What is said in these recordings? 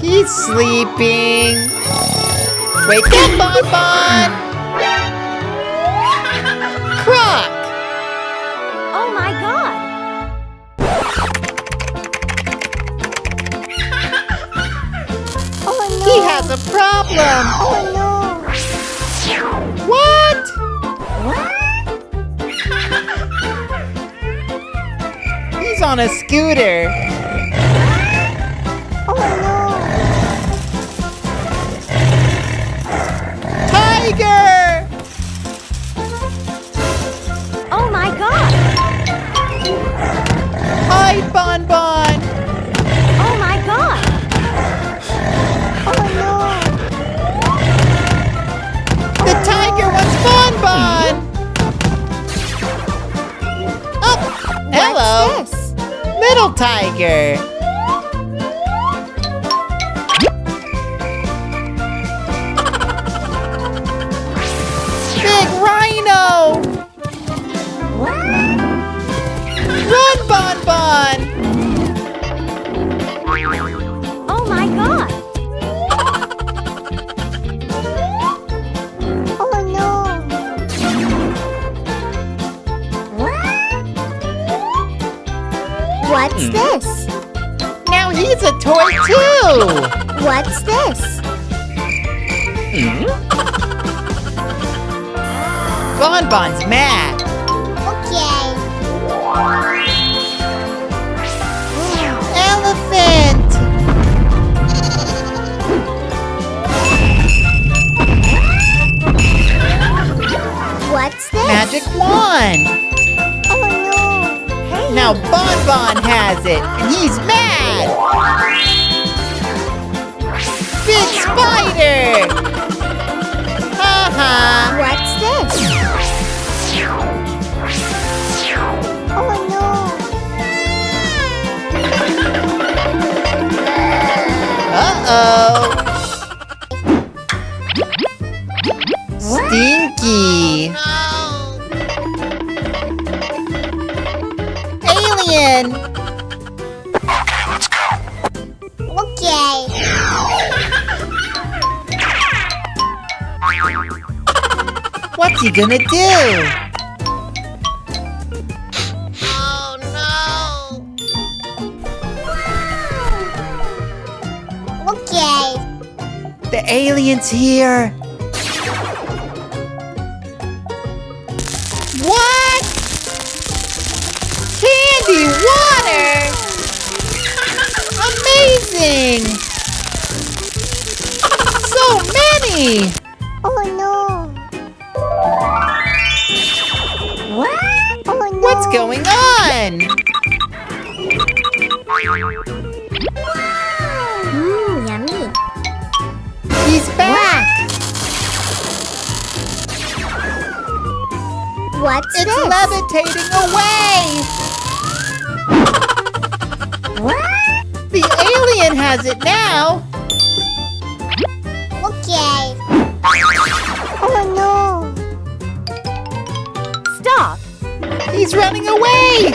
He's sleeping. Wake up, Bonbon! Croc! Oh my God! Oh no! He has a problem! Oh no! What? He's on a scooter. Oh no! Tiger! Oh my God! Hide, Bonbon! Oh my God! Oh no! The tiger wants Bonbon! Oh, hello! What's this? Little tiger! Big rhino! Run, Bonbon! Oh my God! Oh no! What's this? Now he's a toy too! What's this? Bonbon's mad. Okay. Elephant! What's this? Magic wand! Oh no! Hey! Now Bonbon has it, and he's mad! Big spider! Haha! What's this? Oh no! Uh-oh! Stinky! Alien! Okay, let's go. Okay. What's he gonna do? Okay. The alien's here! What? Candy water! Amazing! So many! Oh no! What? Oh no! What's going on? Yummy. He's back! What's It's this? levitating away! What? The alien has it now! Okay. Oh no! Stop! He's running away!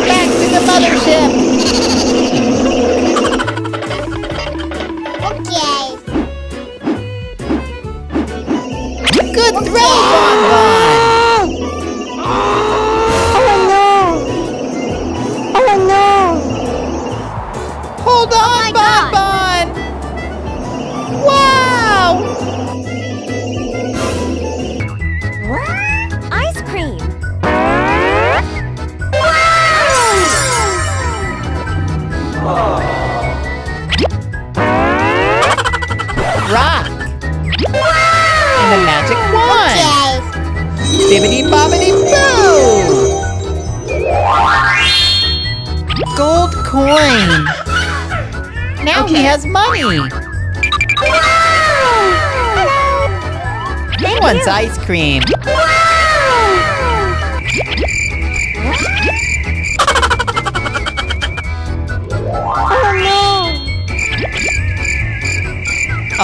Back to the mothership! Okay. Good throw, Bonbon! Oh no! Oh no! Hold on, Bonbon! Wow! What? Ice cream! Rock! And the magic wand! Okay. Bibbidi bobbidi boo! Gold coin! Now he has money! He wants ice cream! Oh no!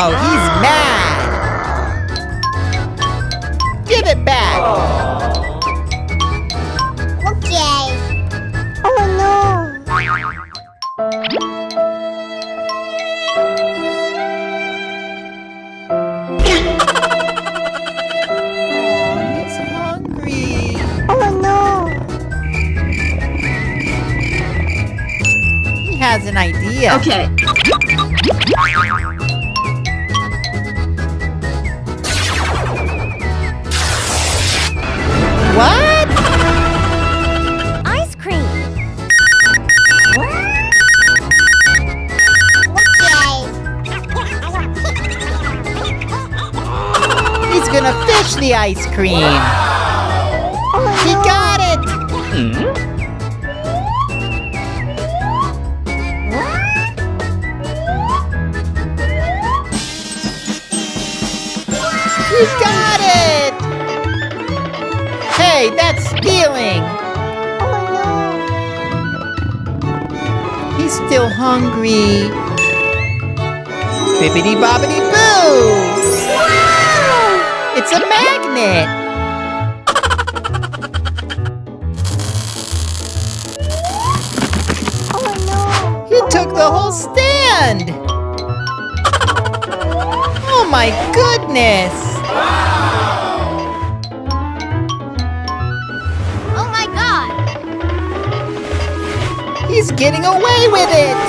Oh, he's mad! Give it back! Okay. Oh no. He's hungry. Oh no. He has an idea. Okay. What? Ice cream. He's gonna fish the ice cream. He got it. He got it. Hey, that's stealing. He's still hungry. Bippity bobbity boo! It's a magnet! He took the whole stand! Oh my goodness! Oh my god. He's getting away with it!